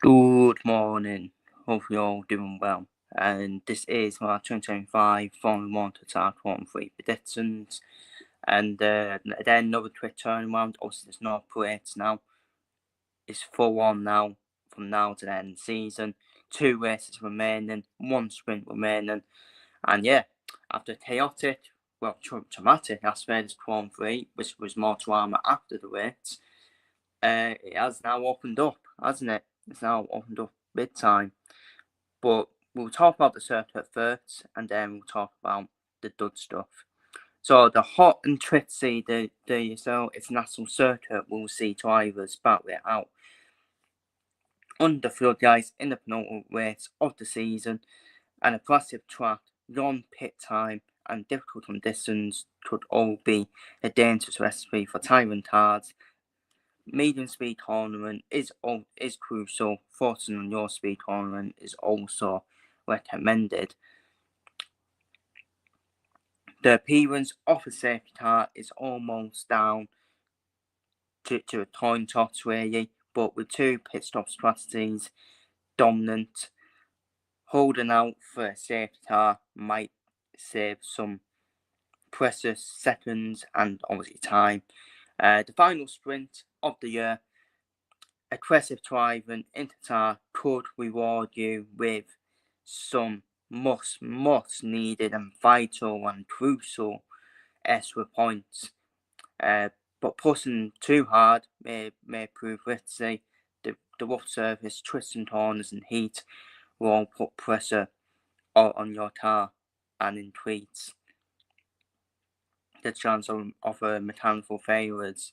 Good morning. Hope you're all doing well. And this is my 2025 Formula 1 Qatar Grand Prix predictions. And then another quick turnaround. Obviously, there's no parades now. It's full on now from now to the end of the season. Two races remaining, one sprint remaining. And yeah, after traumatic aspect of Grand Prix, which was more drama after the race, it has now opened up, hasn't it? It's now opened up big time. But we'll talk about the circuit first, and then we'll talk about the dud stuff. So the hot and twitzy, the international circuit will see drivers battle it out under floodlights in the penultimate race of the season. An aggressive track, long pit time, and difficult conditions could all be a dangerous recipe for tyrant cards. Medium speed tournament is crucial. Focusing on your speed tournament is also recommended. The appearance of a safety car is almost down to a coin toss really, but with two pit stop strategies dominant, holding out for a safety car might save some precious seconds and obviously time. The final sprint of the year, aggressive driving in Qatar could reward you with some most needed and vital and crucial extra points. But pushing too hard may prove risky. The rough surface, twists and corners and heat will all put pressure on your car and increase the chance of mechanical failures,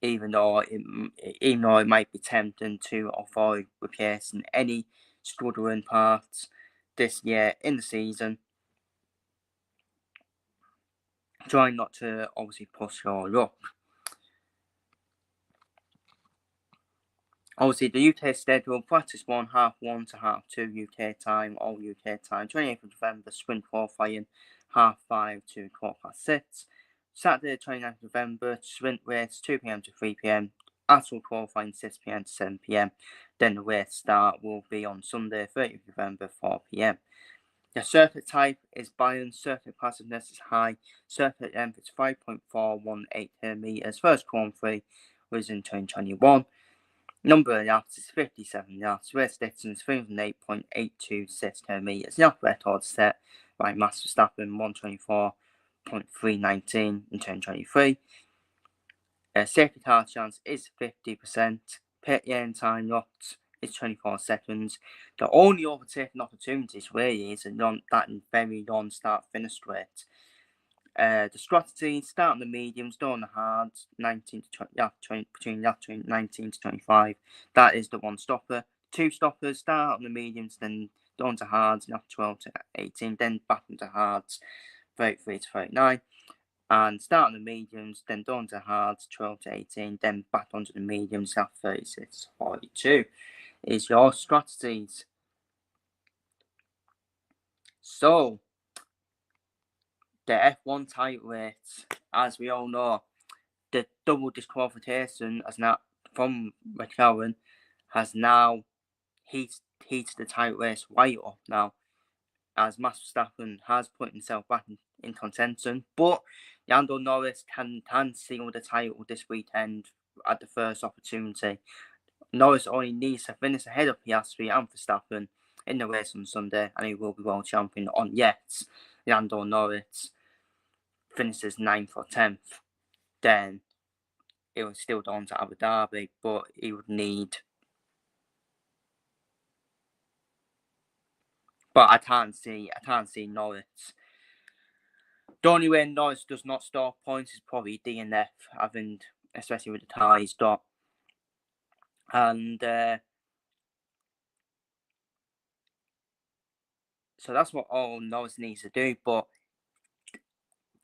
even though it might be tempting to avoid replacing any struggling parts this year in the season. Try not to obviously push your luck. Obviously, the UK schedule, practice 1, half 1 to half 2 UK time, all UK time. 28th of November, sprint qualifying, half 5 to 6. Saturday, 29th of November, sprint race, 2 pm to 3 pm. Actual qualifying, 6 pm to 7 pm. Then the race start will be on Sunday, 30th of November, 4 pm. The circuit type is Bayern, circuit passiveness is high, circuit length is 5.418 kilometers. First Grand Prix was in 2021. Number of laps is 57 laps, race distance 308.826 kilometers. The record set by Max Verstappen 124.319 in 2023. Safety car chance is 50%. Pit lane time locked is 24 seconds. The only overtaking opportunities really is that very long start finish straight. The strategy, start on the mediums, go on the hards, 19 to 20, between 19 to 25. That is the one stopper. Two stoppers, start on the mediums, then go on to hards, 12 to 18, then back into hards, 33 to 39. And start on the mediums, then go on to hards, 12 to 18, then back onto the mediums, 36 to 42. Is your strategies. So, the F1 title race, as we all know, the double disqualification from McLaren has now heated the title race right up now, as Max Verstappen has put himself back in contention. But Lando Norris can seal the title this weekend at the first opportunity. Norris only needs to finish ahead of Piastri and Verstappen in the race on Sunday, and he will be world champion on yet. Lando Norris finishes 9th or 10th, then it was still down to Abu Dhabi, but he would need. But I can't see Norris. The only way Norris does not store points is probably DNF, especially with the car he's got. And so that's what all Norris needs to do. But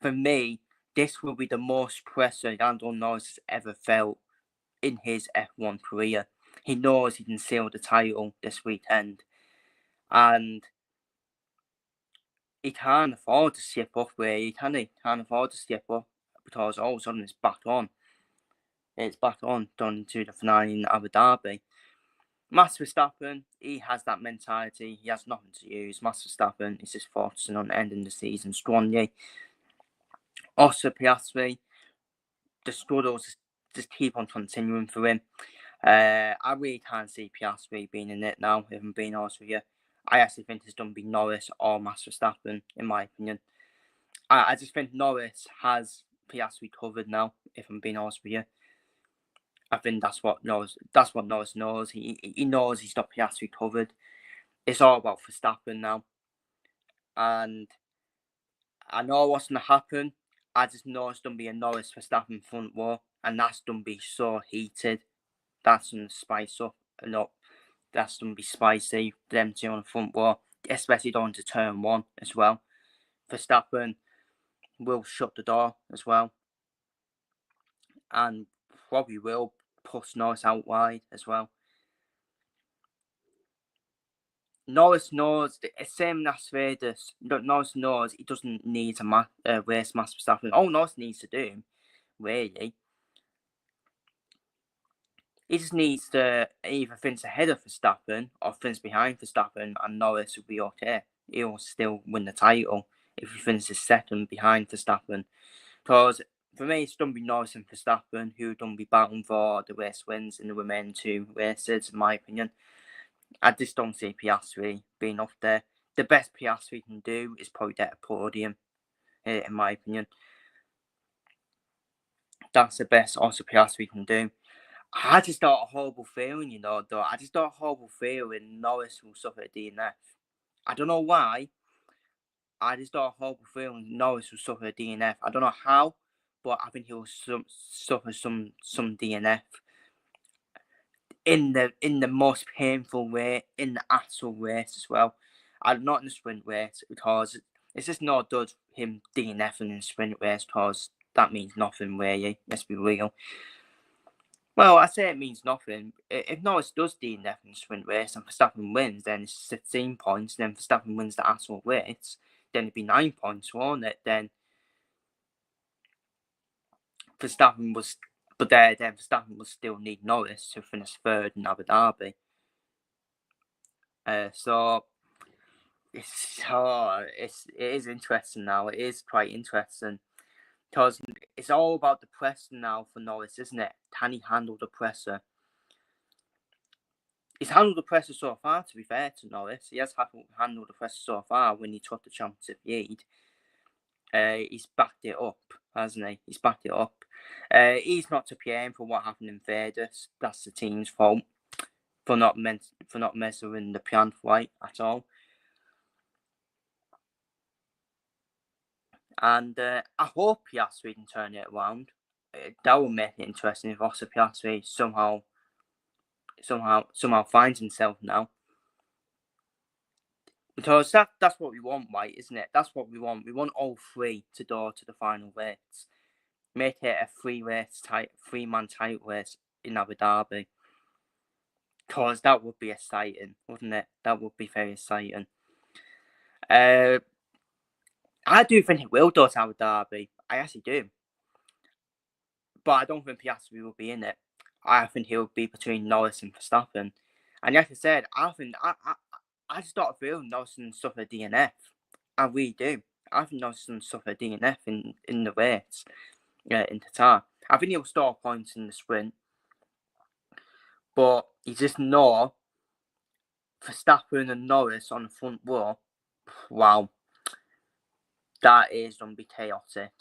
for me, this will be the most pressure Lando Norris has ever felt in his F1 career. He knows he can seal the title this weekend. And he can't afford to skip up really, can he? Can't afford to skip up because all of a sudden it's back on. It's back on, done into the finale in Abu Dhabi. Max Verstappen, he has that mentality. He has nothing to use. Max Verstappen is just focusing on ending the season strongly. Also, Piastri, the struggles just keep on continuing for him. I really can't see Piastri being in it now, if I'm being honest with you. I actually think it's going to be Norris or Max Verstappen, in my opinion. I just think Norris has Piastri covered now, if I'm being honest with you. I think that's what Norris knows. He knows he's got Piastri covered. It's all about Verstappen now. And I know what's going to happen. I just know it's going to be a Norris Verstappen front war. And that's going to be so heated. That's going to spice up a lot. That's going to be spicy. Them two on the front war. Especially going to turn one as well. Verstappen will shut the door as well. And probably will push Norris out wide as well. Norris knows, same as Vegas, Norris knows he doesn't need to race Max Verstappen. All Norris needs to do, really, he just needs to either finish ahead of Verstappen or finish behind Verstappen, and Norris will be okay. He'll still win the title if he finishes second behind Verstappen. Because for me, it's going to be Norris and Verstappen who are going to be battling for the race wins in the remaining two races, in my opinion. I just don't see Piastri being up there. The best Piastri can do is probably get a podium, in my opinion. That's the best also Piastri can do. I just got a horrible feeling, though. I just got a horrible feeling Norris will suffer a DNF. I don't know why. I just got a horrible feeling Norris will suffer a DNF. I don't know how, but I think he'll suffer some DNF in the most painful way in the actual race as well. Not in the sprint race, because it's just not good him DNFing in the sprint race, because that means nothing, really. Let's be real. Well, I say it means nothing. If Norris does DNF in the sprint race and Verstappen wins, then it's 16 points. Then Verstappen wins the actual race, then it'd be 9 points, won't it? Then Verstappen was, then Verstappen will still need Norris to finish third in Abu Dhabi. So it is interesting now. It is quite interesting, because it's all about the pressure now for Norris, isn't it? Can he handle the pressure? He's handled the pressure so far, to be fair to Norris. He has handled the pressure so far when he took the championship lead. He's backed it up, hasn't he? He's backed it up. He's not to blame for what happened in Vegas. That's the team's fault for not measuring the piano right at all. And I hope Piastri can turn it around. That will make it interesting if Oscar Piastri somehow finds himself now. Because that's what we want, right, isn't it? That's what we want. We want all three to go to the final race. Make it a three-man title race in Abu Dhabi. Because that would be exciting, wouldn't it? That would be very exciting. I do think it will go to Abu Dhabi. I actually do. But I don't think Piastri will be in it. I think he'll be between Norris and Verstappen. And like I said, I just don't feel Norris will suffer DNF. I really do. I think Norris will suffer DNF in the race in Qatar. I think he'll store points in the sprint. But you just know Verstappen and Norris on the front row, wow, that is going to be chaotic.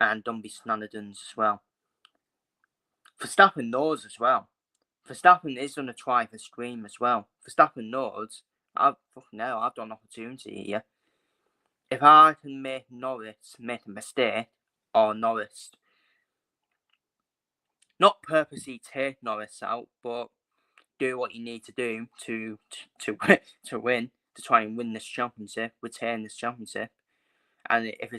And going to be shenanigans as well. Verstappen knows as well. Verstappen is going to try for scream as well. Verstappen knows, I've got an opportunity here. If I can make Norris make a mistake, or Norris not purposely take Norris out, but do what you need to do to win, to try and win this championship, retain this championship. And if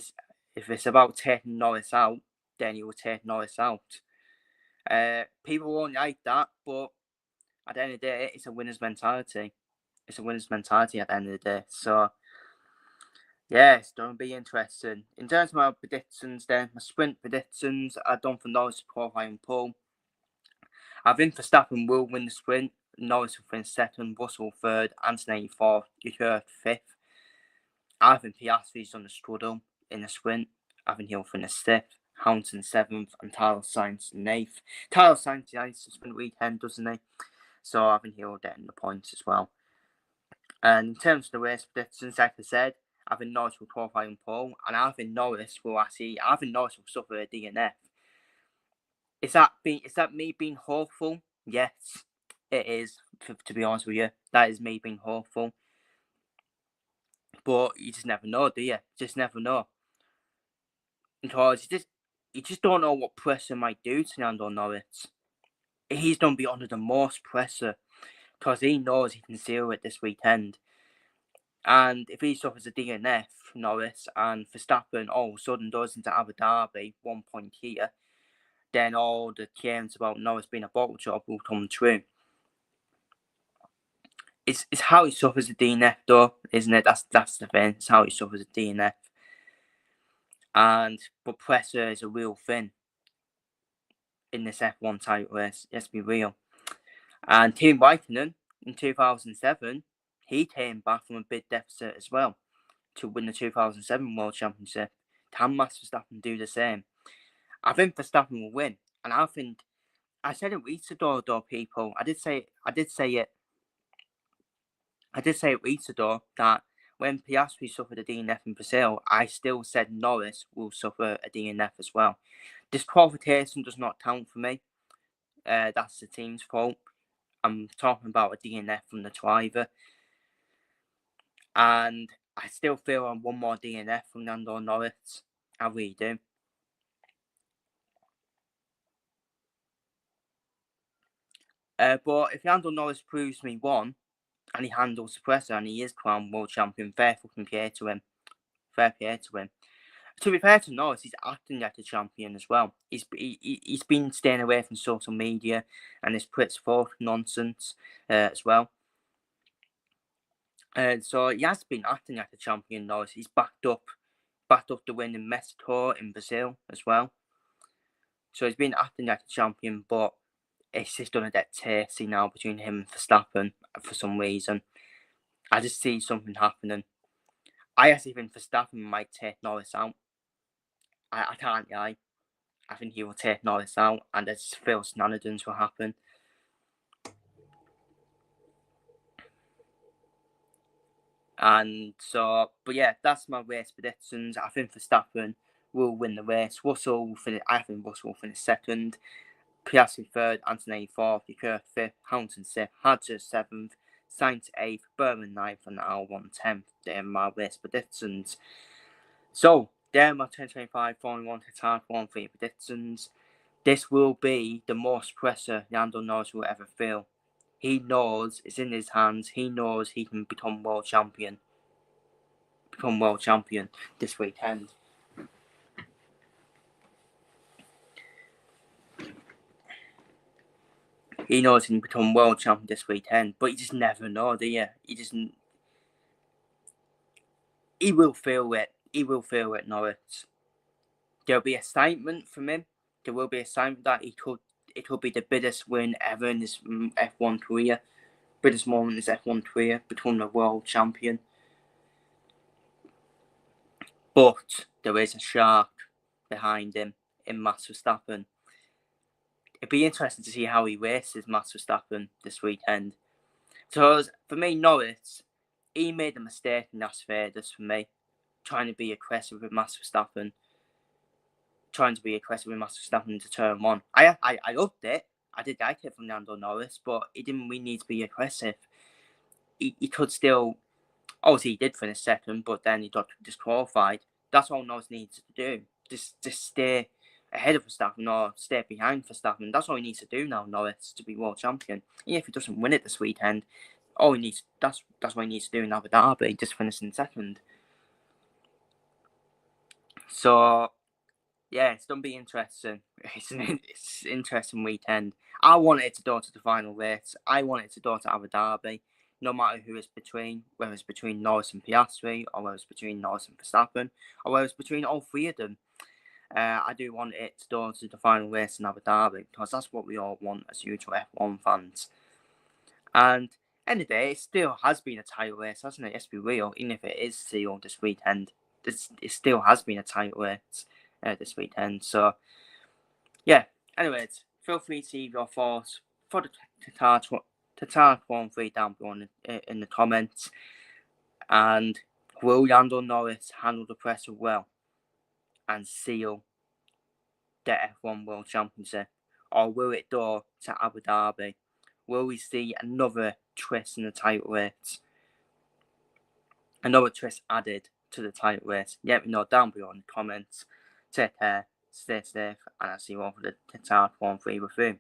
it's about taking Norris out, then you will take Norris out. People won't like that, but at the end of the day, it's a winner's mentality. It's a winner's mentality at the end of the day. So, yeah, it's going to be interesting. In terms of my predictions, then, my sprint predictions, I don't think Norris will qualify in pole. I think Verstappen will win the sprint. Norris will finish second, Russell third, Antonelli fourth, Leclerc fifth. I think Piastri's on the struggle in the sprint. I think he'll finish sixth, Hamilton seventh, and Tyler Sainz in eighth. Tyler Sainz has the sprint weekend, doesn't he? So I think he'll get in the points as well. And in terms of the race predictions, like I said, I think Norris will qualify in pole, and I think Norris will suffer a DNF. Is that me being hopeful? Yes, it is. To be honest with you, that is me being hopeful. But you just never know, do you? Just never know, because you just don't know what pressure might do to Lando Norris. He's going to be under the most pressure because he knows he can seal it this weekend. And if he suffers a DNF, Norris, and Verstappen all of a sudden goes into Abu Dhabi, 1 point here, then all the claims about Norris being a bottle job will come true. It's how he suffers a DNF, though, isn't it? That's the thing. It's how he suffers a DNF. But pressure is a real thing in this F1 title race. Let's be real. And Team Raikkonen in 2007, he came back from a big deficit as well to win the 2007 World Championship. Can Max Verstappen do the same? I think Verstappen will win, and I said it weeks ago, though, people. I did say it weeks ago that when Piastri suffered a DNF in Brazil, I still said Norris will suffer a DNF as well. Disqualification does not count for me. That's the team's fault. I'm talking about a DNF from the driver. And I still feel on one more DNF from Lando Norris. I really do. But if Lando Norris proves me one, and he handles the pressure, and he is crowned world champion, fair fucking play to him. Fair play to him. To be fair to Norris, he's acting like a champion as well. He's been staying away from social media and his Prix nonsense as well. So he has been acting like a champion, Norris. He's backed up the win in Mexico, in Brazil as well. So he's been acting like a champion, but it's just going to get tasty now between him and Verstappen for some reason. I just see something happening. I actually think Verstappen might take Norris out. I can't lie. I think he will take Norris out, and I just feel shenanigans will happen. And so, but yeah, that's my race predictions. I think Verstappen will win the race. I think Russell will finish second. Piastri third, Antonelli fourth, Leclerc fifth, Hamilton sixth, Hadjar seventh, Sainz eighth, Berman ninth, and Albon 10th. They're my race predictions. So, they're my 2025 Formula 1 Qatar Grand Prix predictions. This will be the most pressure Lando Norris will ever feel. He knows it's in his hands. He knows he can become world champion this weekend. He knows he can become world champion this weekend, but you just never know, do you? He will feel it. He will feel it, Norris. There'll be excitement from him. There will be excitement that it could be the biggest win ever in his F1 career. Biggest moment in his F1 career, becoming a world champion. But there is a shark behind him in Max Verstappen. It'd be interesting to see how he races Max Verstappen this weekend. So for me, Norris, he made a mistake in Las Vegas for me, trying to be aggressive with Max Verstappen. To turn one. I loved it. I did like it from Lando Norris, but he didn't really need to be aggressive. He could still, obviously he did finish second, but then he got disqualified. That's all Norris needs to do. Just stay ahead of Verstappen or stay behind Verstappen. That's all he needs to do now, Norris, to be world champion. Even if he doesn't win it this weekend, that's what he needs to do in Abu Dhabi, just finishing second. So yeah, it's going to be interesting. It's an interesting weekend. I want it to go to the final race. I want it to go to Abu Dhabi, no matter who it's between, whether it's between Norris and Piastri, or whether it's between Norris and Verstappen, or whether it's between all three of them. I do want it to go to the final race in Abu Dhabi, because that's what we all want as usual F1 fans. And end of the day, it still has been a title race, hasn't it? Let's be real. Even if it is sealed this weekend, it still has been a title race this weekend. So, yeah. Anyways, feel free to leave your thoughts for the Qatar 1-3 down below in the comments. And will Lando Norris handle the pressure well and seal the F1 World Championship? Or will it go to Abu Dhabi? Will we see another twist in the title race? Another twist added to the title race? Let me know down below in the comments. Take care, stay safe, and I'll see you all for the Qatar 1-3 review.